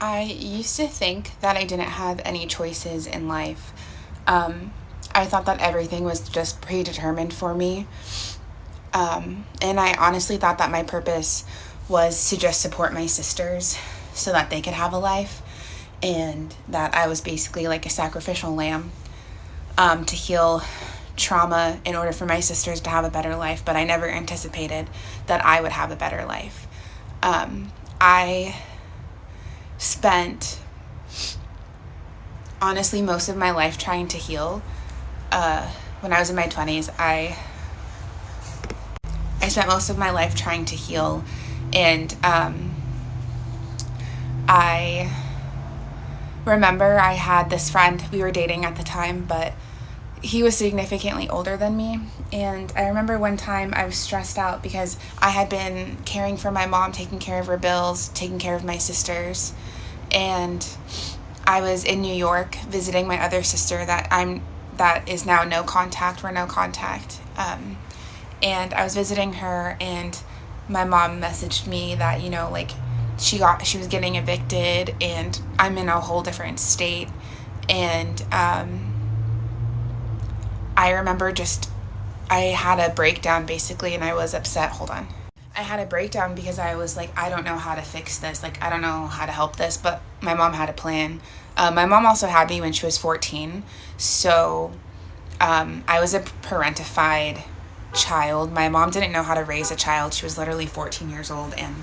I used to think that I didn't have any choices in life. I thought that everything was just predetermined for me. And I honestly thought that my purpose was to just support my sisters so that they could have a life, and that I was basically like a sacrificial lamb to heal trauma in order for my sisters to have a better life. But I never anticipated that I would have a better life. I spent honestly most of my life trying to heal. When I was in my 20s, I spent most of my life trying to heal, and I remember I had this friend, we were dating at the time, but he was significantly older than me. And I remember one time I was stressed out because I had been caring for my mom, taking care of her bills, taking care of my sisters, and I was in New York visiting my other sister that is now no contact. We're no contact. And I was visiting her, and my mom messaged me that, like, she was getting evicted, and I'm in a whole different state. And I remember I had a breakdown basically, and I was upset. Hold on. I had a breakdown because I was like, I don't know how to fix this. Like, I don't know how to help this, but my mom had a plan. My mom also had me when she was 14. So I was a parentified child. My mom didn't know how to raise a child. She was literally 14 years old, and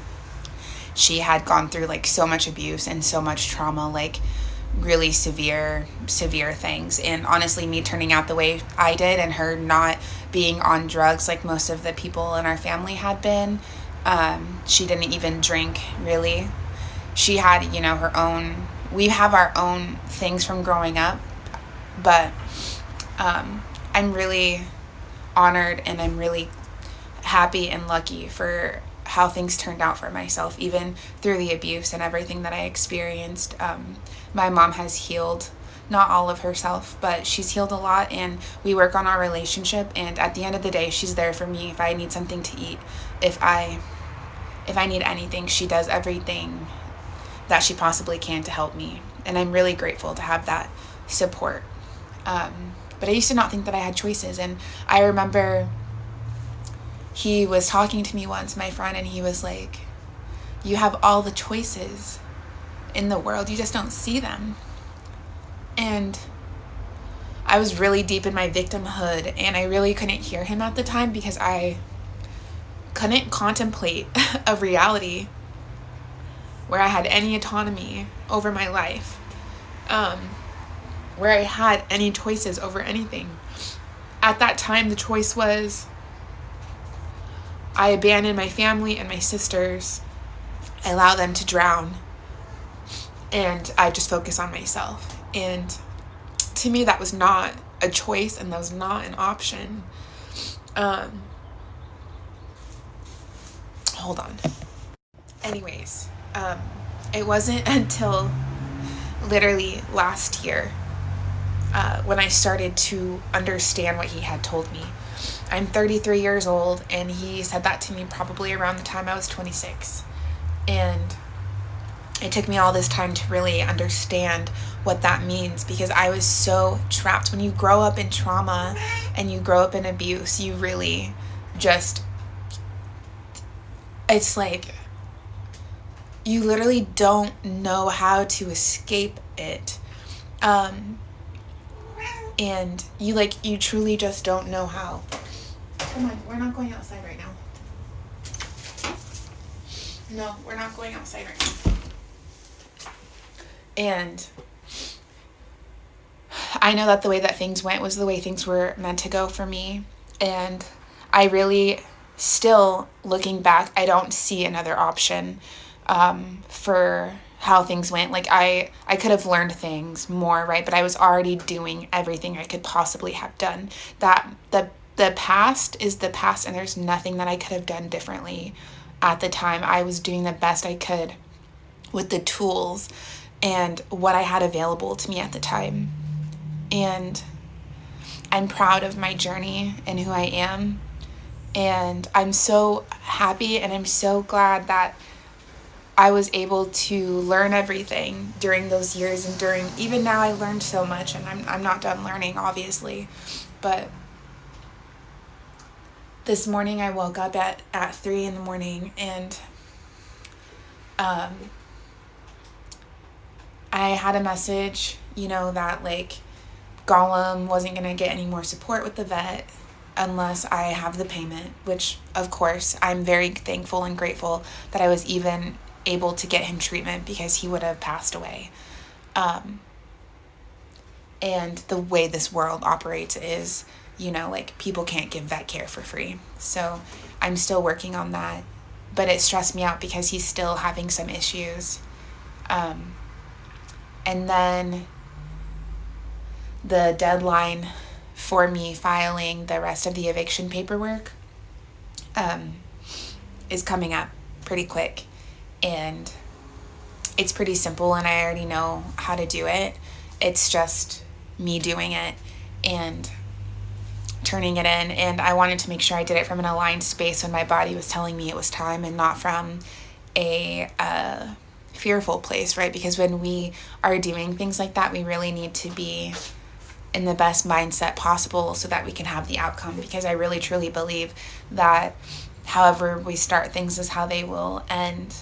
she had gone through like so much abuse and so much trauma, like really severe things. And honestly, me turning out the way I did and her not being on drugs like most of the people in our family had been, she didn't even drink, really. She had, her own, we have our own things from growing up, but I'm really honored, and I'm really happy and lucky for how things turned out for myself, even through the abuse and everything that I experienced. My mom has healed, not all of herself, but she's healed a lot, and we work on our relationship. And at the end of the day, she's there for me if I need something to eat, if I need anything. She does everything that she possibly can to help me, and I'm really grateful to have that support. But I used to not think that I had choices. And I remember he was talking to me once, my friend, and he was like, you have all the choices in the world, you just don't see them. And I was really deep in my victimhood, and I really couldn't hear him at the time because I couldn't contemplate a reality where I had any autonomy over my life, where I had any choices over anything. At that time, the choice was I abandon my family and my sisters, I allow them to drown, and I just focus on myself. And to me, that was not a choice, and that was not an option. Hold on. Anyways, it wasn't until literally last year when I started to understand what he had told me. I'm 33 years old, and he said that to me probably around the time I was 26. And it took me all this time to really understand what that means, because I was so trapped. When you grow up in trauma and you grow up in abuse, you really just, it's like you literally don't know how to escape it. And you truly just don't know how. Come on, we're not going outside right now. No, we're not going outside right now. And I know that the way that things went was the way things were meant to go for me. And I really, still looking back, I don't see another option for how things went. Like I could have learned things more, right? But I was already doing everything I could possibly have done. That the past is the past, and there's nothing that I could have done differently at the time. I was doing the best I could with the tools and what I had available to me at the time. And I'm proud of my journey and who I am. And I'm so happy, and I'm so glad that I was able to learn everything during those years, and even now I learned so much, and I'm not done learning, obviously. But this morning I woke up at 3 in the morning, and I had a message, that like Gollum wasn't going to get any more support with the vet unless I have the payment, which of course I'm very thankful and grateful that I was even able to get him treatment, because he would have passed away. And the way this world operates is, like people can't give vet care for free. So I'm still working on that, but it stressed me out because he's still having some issues. And then the deadline for me filing the rest of the eviction paperwork is coming up pretty quick, and it's pretty simple, and I already know how to do it. It's just me doing it and turning it in, and I wanted to make sure I did it from an aligned space when my body was telling me it was time, and not from a fearful place, right? Because when we are doing things like that, we really need to be in the best mindset possible so that we can have the outcome, because I really truly believe that however we start things is how they will end,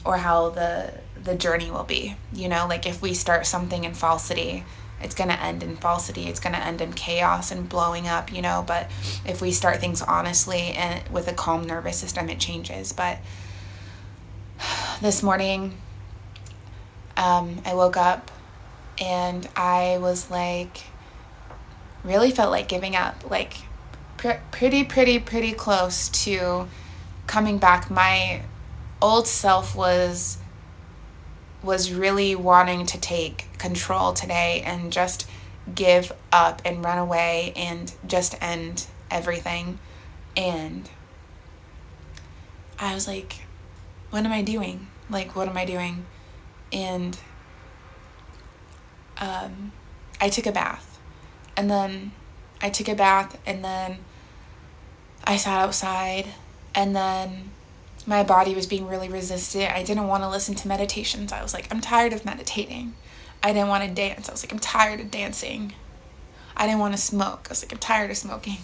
or how the journey will be. Like if we start something in falsity, it's going to end in falsity, it's going to end in chaos and blowing up, but if we start things honestly and with a calm nervous system, it changes. But this morning I woke up and I was like, really felt like giving up, like pretty close to coming back. My old self was really wanting to take control today and just give up and run away and just end everything. And I was like, what am I doing? And I took a bath, and then I sat outside, and then my body was being really resistant. I didn't want to listen to meditations. I was like, I'm tired of meditating. I didn't want to dance. I was like, I'm tired of dancing. I didn't want to smoke. I was like, I'm tired of smoking.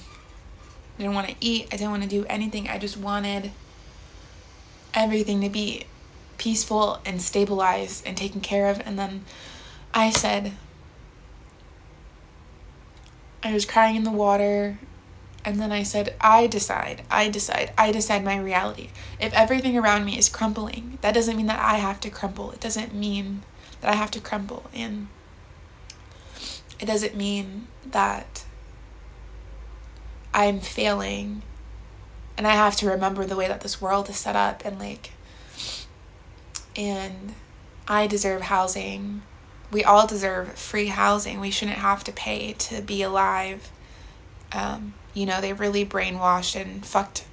I didn't want to eat. I didn't want to do anything. I just wanted everything to be peaceful and stabilized and taken care of. And then I was crying in the water, and then I said, I decide my reality. If everything around me is crumbling, that doesn't mean that I have to crumble. It doesn't mean that I have to crumble. And it doesn't mean that I'm failing and I have to remember the way that this world is set up, and I deserve housing. We all deserve free housing. We shouldn't have to pay to be alive. They really brainwashed and fucked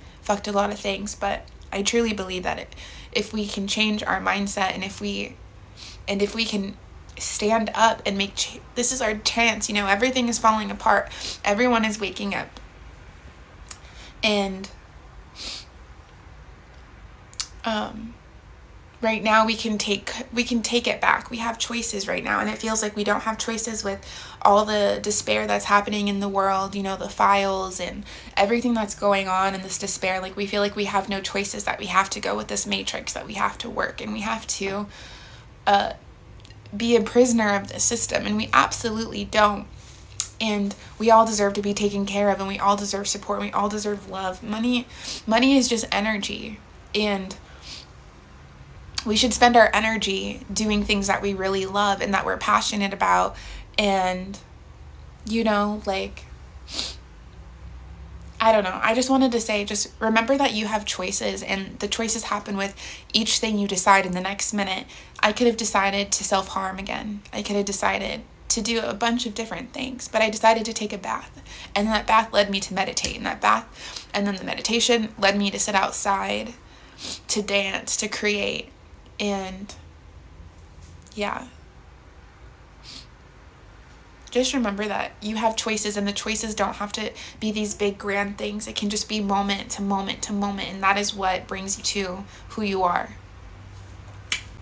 a lot of things, but I truly believe that if we can change our mindset, and if we can stand up and this is our chance. Everything is falling apart. Everyone is waking up, and right now we can take it back. We have choices right now, and it feels like we don't have choices with all the despair that's happening in the world, the files and everything that's going on, and this despair. Like, we feel like we have no choices, that we have to go with this matrix, that we have to work, and we have to be a prisoner of the system, and we absolutely don't. And we all deserve to be taken care of, and we all deserve support, and we all deserve love. Money is just energy, and we should spend our energy doing things that we really love and that we're passionate about. And, I don't know. I just wanted to say, just remember that you have choices, and the choices happen with each thing you decide in the next minute. I could have decided to self-harm again. I could have decided to do a bunch of different things, but I decided to take a bath, and that bath led me to meditate, and then the meditation led me to sit outside, to dance, to create. And yeah, just remember that you have choices, and the choices don't have to be these big grand things. It can just be moment to moment to moment, and that is what brings you to who you are.